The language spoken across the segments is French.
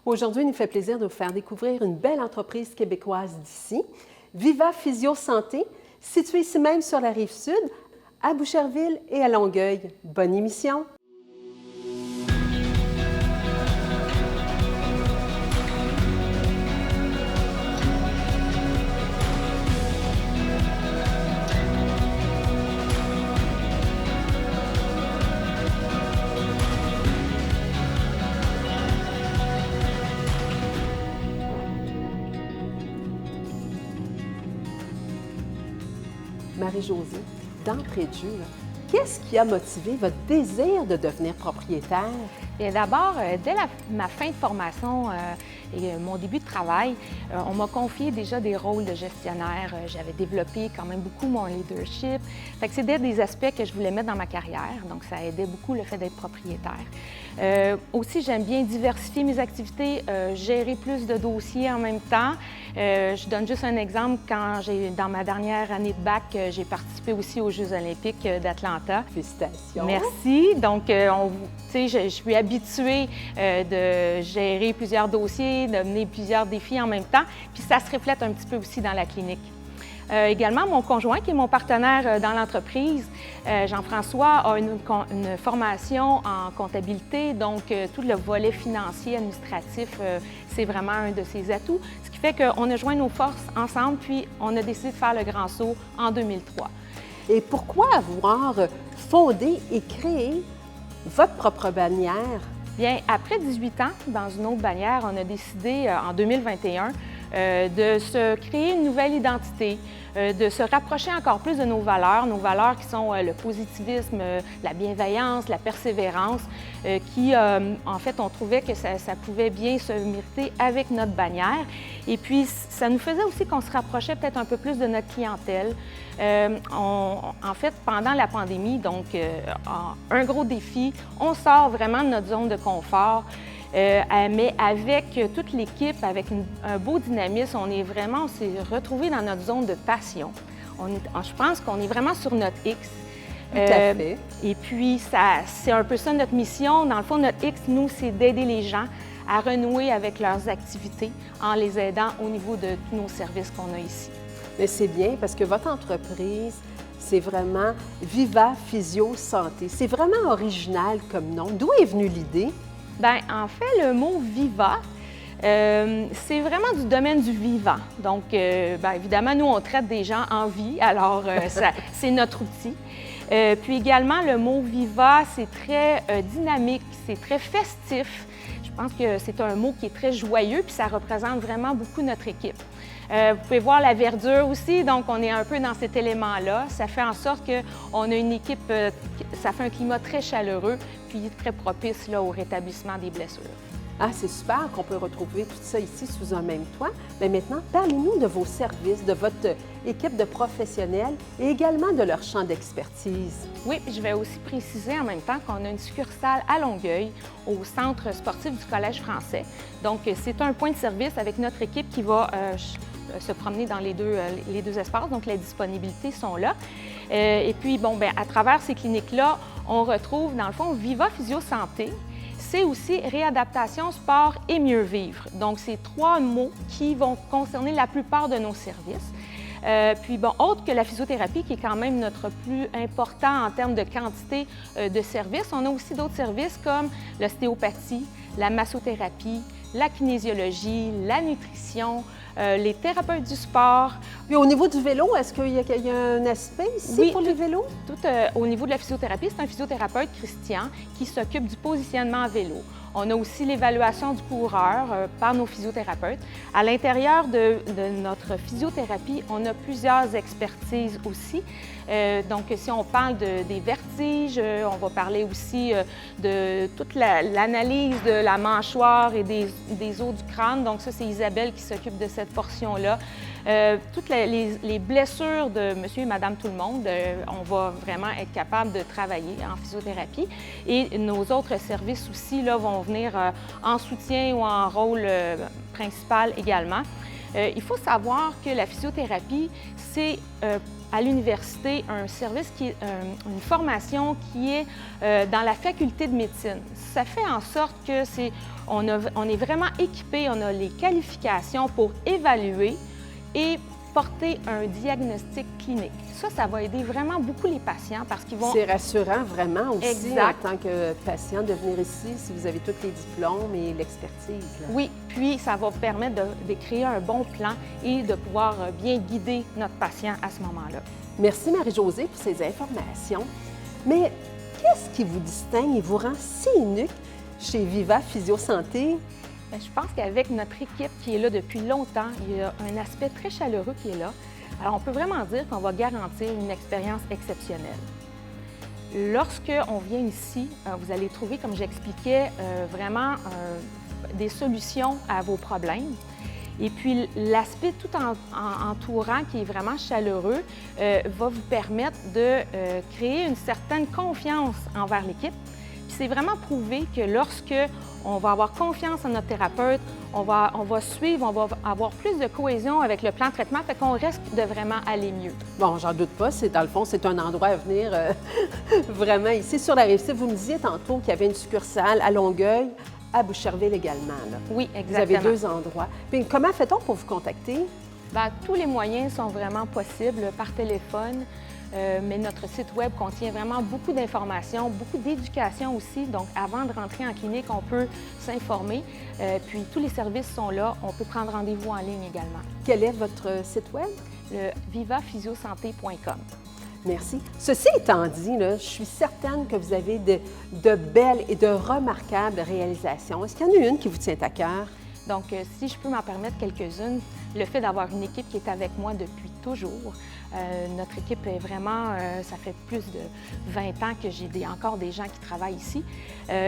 Aujourd'hui, il nous fait plaisir de vous faire découvrir une belle entreprise québécoise d'ici, Viva Physio Santé, située ici même sur la Rive-Sud, à Boucherville et à Longueuil. Bonne émission! Marie-Josée, d'entrée de jeu, qu'est-ce qui a motivé votre désir de devenir propriétaire? Bien, d'abord, dès ma fin de formation et mon début de travail, on m'a confié déjà des rôles de gestionnaire. J'avais développé quand même beaucoup mon leadership. Fait que c'était des aspects que je voulais mettre dans ma carrière, donc ça aidait beaucoup le fait d'être propriétaire. Aussi, j'aime bien diversifier mes activités, gérer plus de dossiers en même temps. Je donne juste un exemple. Dans ma dernière année de bac, j'ai participé aussi aux Jeux olympiques d'Atlanta. Félicitations! Merci. Donc, je suis habituée de gérer plusieurs dossiers, de mener plusieurs défis en même temps, puis ça se reflète un petit peu aussi dans la clinique. Également, mon conjoint, qui est mon partenaire dans l'entreprise, Jean-François, a une formation en comptabilité, donc tout le volet financier, administratif, c'est vraiment un de ses atouts, ce qui fait qu'on a joint nos forces ensemble, puis on a décidé de faire le grand saut en 2003. Et pourquoi avoir fondé et créé votre propre bannière? Bien, après 18 ans, dans une autre bannière, on a décidé en 2021 de se créer une nouvelle identité, de se rapprocher encore plus de nos valeurs qui sont le positivisme, la bienveillance, la persévérance, qui, en fait, on trouvait que ça pouvait bien se mériter avec notre bannière. Et puis, ça nous faisait aussi qu'on se rapprochait peut-être un peu plus de notre clientèle. En fait, pendant la pandémie, donc un gros défi, on sort vraiment de notre zone de confort. Mais avec toute l'équipe, avec un beau dynamisme, on s'est retrouvé dans notre zone de passion. Je pense qu'on est vraiment sur notre X. Tout à fait. Et puis, c'est un peu ça notre mission. Dans le fond, notre X, nous, c'est d'aider les gens à renouer avec leurs activités en les aidant au niveau de tous nos services qu'on a ici. Mais c'est bien parce que votre entreprise, c'est vraiment Viva Physio Santé. C'est vraiment original comme nom. D'où est venue l'idée? Bien, en fait, le mot « Viva », c'est vraiment du domaine du vivant. Donc, bien évidemment, nous, on traite des gens en vie, alors c'est notre outil. Puis également, le mot « Viva », c'est très dynamique, c'est très festif. Je pense que c'est un mot qui est très joyeux, puis ça représente vraiment beaucoup notre équipe. Vous pouvez voir la verdure aussi, donc on est un peu dans cet élément-là. Ça fait en sorte qu'on a une équipe, ça fait un climat très chaleureux, puis très propice là, au rétablissement des blessures. Ah, c'est super qu'on peut retrouver tout ça ici sous un même toit. Mais maintenant, parlez-nous de vos services, de votre équipe de professionnels et également de leur champ d'expertise. Oui, je vais aussi préciser en même temps qu'on a une succursale à Longueuil, au centre sportif du Collège français. Donc, c'est un point de service avec notre équipe qui va se promener dans les deux espaces, donc les disponibilités sont là. Et puis, bon, bien, à travers ces cliniques-là, on retrouve, dans le fond, Viva Physio Santé. C'est aussi réadaptation, sport et mieux vivre. Donc, c'est trois mots qui vont concerner la plupart de nos services. Puis, bon, autre que la physiothérapie, qui est quand même notre plus important en termes de quantité de services, on a aussi d'autres services comme l'ostéopathie, la massothérapie, la kinésiologie, la nutrition, les thérapeutes du sport. Puis au niveau du vélo, est-ce qu'il y a un aspect ici pour les vélos? Tout au niveau de la physiothérapie, c'est un physiothérapeute, Christian, qui s'occupe du positionnement à vélo. On a aussi l'évaluation du coureur par nos physiothérapeutes. À l'intérieur de notre physiothérapie, on a plusieurs expertises aussi. Donc, si on parle des vertiges, on va parler aussi de toute l'analyse de la mâchoire et des os du crâne. Donc, ça, c'est Isabelle qui s'occupe de cette portion-là. Toutes les blessures de monsieur et madame tout le monde, on va vraiment être capable de travailler en physiothérapie. Et nos autres services aussi là, vont venir en soutien ou en rôle principal également. Il faut savoir que la physiothérapie, c'est à l'université un service une formation qui est dans la faculté de médecine. Ça fait en sorte que on est vraiment équipé, on a les qualifications pour évaluer et porter un diagnostic clinique. Ça va aider vraiment beaucoup les patients parce qu'ils vont... C'est rassurant vraiment aussi Exact. en tant que patient de venir ici si vous avez tous les diplômes et l'expertise. Oui, puis ça va permettre de créer un bon plan et de pouvoir bien guider notre patient à ce moment-là. Merci Marie-Josée pour ces informations. Mais qu'est-ce qui vous distingue et vous rend si unique chez Viva Physio-Santé? Bien, je pense qu'avec notre équipe qui est là depuis longtemps, il y a un aspect très chaleureux qui est là. Alors, on peut vraiment dire qu'on va garantir une expérience exceptionnelle. Lorsqu'on vient ici, vous allez trouver, comme j'expliquais, vraiment des solutions à vos problèmes. Et puis, l'aspect tout entourant, qui est vraiment chaleureux, va vous permettre de créer une certaine confiance envers l'équipe. Puis, c'est vraiment prouvé que lorsque on va avoir confiance en notre thérapeute, on va suivre, on va avoir plus de cohésion avec le plan de traitement, fait qu'on risque de vraiment aller mieux. Bon, j'en doute pas, dans le fond, c'est un endroit à venir vraiment ici. Sur la Rive-Sud, vous me disiez tantôt qu'il y avait une succursale à Longueuil, à Boucherville également. Là. Oui, exactement. Vous avez deux endroits. Puis comment fait-on pour vous contacter? Bien, tous les moyens sont vraiment possibles par téléphone, mais notre site Web contient vraiment beaucoup d'informations, beaucoup d'éducation aussi. Donc, avant de rentrer en clinique, on peut s'informer. Puis, tous les services sont là. On peut prendre rendez-vous en ligne également. Quel est votre site Web? Le vivaphysiosante.com. Merci. Ceci étant dit, là, je suis certaine que vous avez de belles et de remarquables réalisations. Est-ce qu'il y en a une qui vous tient à cœur? Donc, si je peux m'en permettre quelques-unes, le fait d'avoir une équipe qui est avec moi depuis toujours. Notre équipe est vraiment, ça fait plus de 20 ans que j'ai encore des gens qui travaillent ici.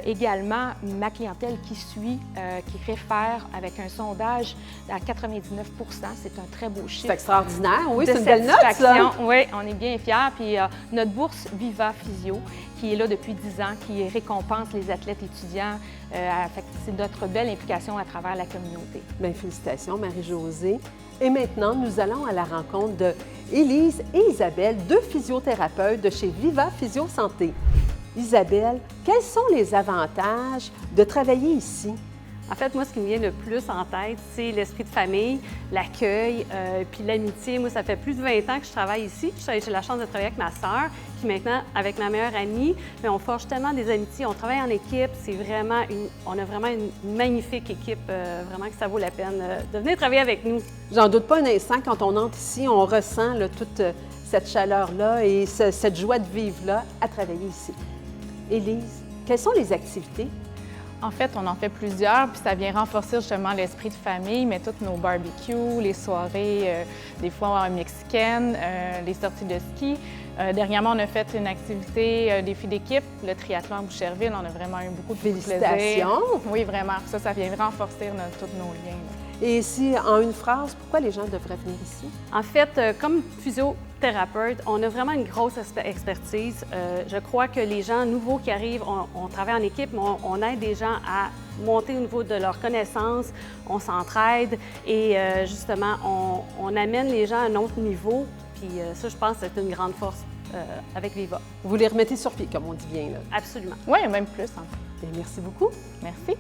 Également, ma clientèle qui suit, qui réfère avec un sondage à 99 %. C'est un très beau chiffre. C'est extraordinaire, oui, de c'est une belle note, ça! Oui, on est bien fiers. Puis notre bourse Viva Physio, qui est là depuis 10 ans, qui récompense les athlètes étudiants. C'est notre belle implication à travers la communauté. Bien, félicitations, Marie-Josée. Et maintenant, nous allons à la rencontre de Élise et Isabelle, deux physiothérapeutes de chez Viva Physio-Santé. Isabelle, quels sont les avantages de travailler ici? En fait, moi, ce qui me vient le plus en tête, c'est l'esprit de famille, l'accueil, puis l'amitié. Moi, ça fait plus de 20 ans que je travaille ici. J'ai la chance de travailler avec ma sœur, puis maintenant avec ma meilleure amie. Mais on forge tellement des amitiés, on travaille en équipe. On a vraiment une magnifique équipe, vraiment que ça vaut la peine de venir travailler avec nous. J'en doute pas un instant, quand on entre ici, on ressent là, toute cette chaleur-là et cette joie de vivre-là à travailler ici. Élise, quelles sont les activités? En fait, on en fait plusieurs, puis ça vient renforcer justement l'esprit de famille, mais toutes nos barbecues, les soirées, des fois mexicaines, les sorties de ski. Dernièrement, on a fait une activité défi d'équipe, le triathlon à Boucherville. On a vraiment eu beaucoup de plaisir. Félicitations! Oui, vraiment. Ça vient renforcer tous nos liens. Là. Et si, en une phrase, pourquoi les gens devraient venir ici? En fait, comme physiothérapeute, on a vraiment une grosse expertise. Je crois que les gens nouveaux qui arrivent, on travaille en équipe, mais on aide des gens à monter au niveau de leurs connaissances, on s'entraide et justement, on amène les gens à un autre niveau. Puis ça, je pense que c'est une grande force avec Viva. Vous les remettez sur pied, comme on dit bien, là. Absolument. Oui, même plus, en fait. Bien, merci beaucoup. Merci.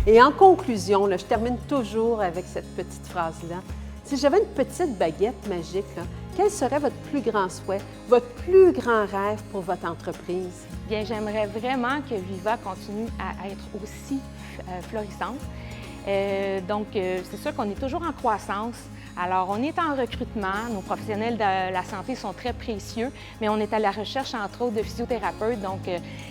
Et en conclusion, là, je termine toujours avec cette petite phrase-là. Si j'avais une petite baguette magique, là, quel serait votre plus grand souhait, votre plus grand rêve pour votre entreprise? Bien, j'aimerais vraiment que Viva continue à être aussi florissante. Donc, c'est sûr qu'on est toujours en croissance. Alors, on est en recrutement. Nos professionnels de la santé sont très précieux, mais on est à la recherche, entre autres, de physiothérapeutes. Donc,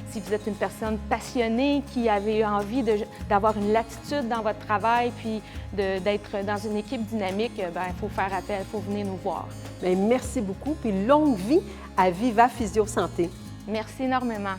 si vous êtes une personne passionnée qui avait envie d'avoir une latitude dans votre travail, puis d'être dans une équipe dynamique, bien, il faut faire appel, il faut venir nous voir. Bien, merci beaucoup, puis longue vie à Viva Physio-Santé. Merci énormément.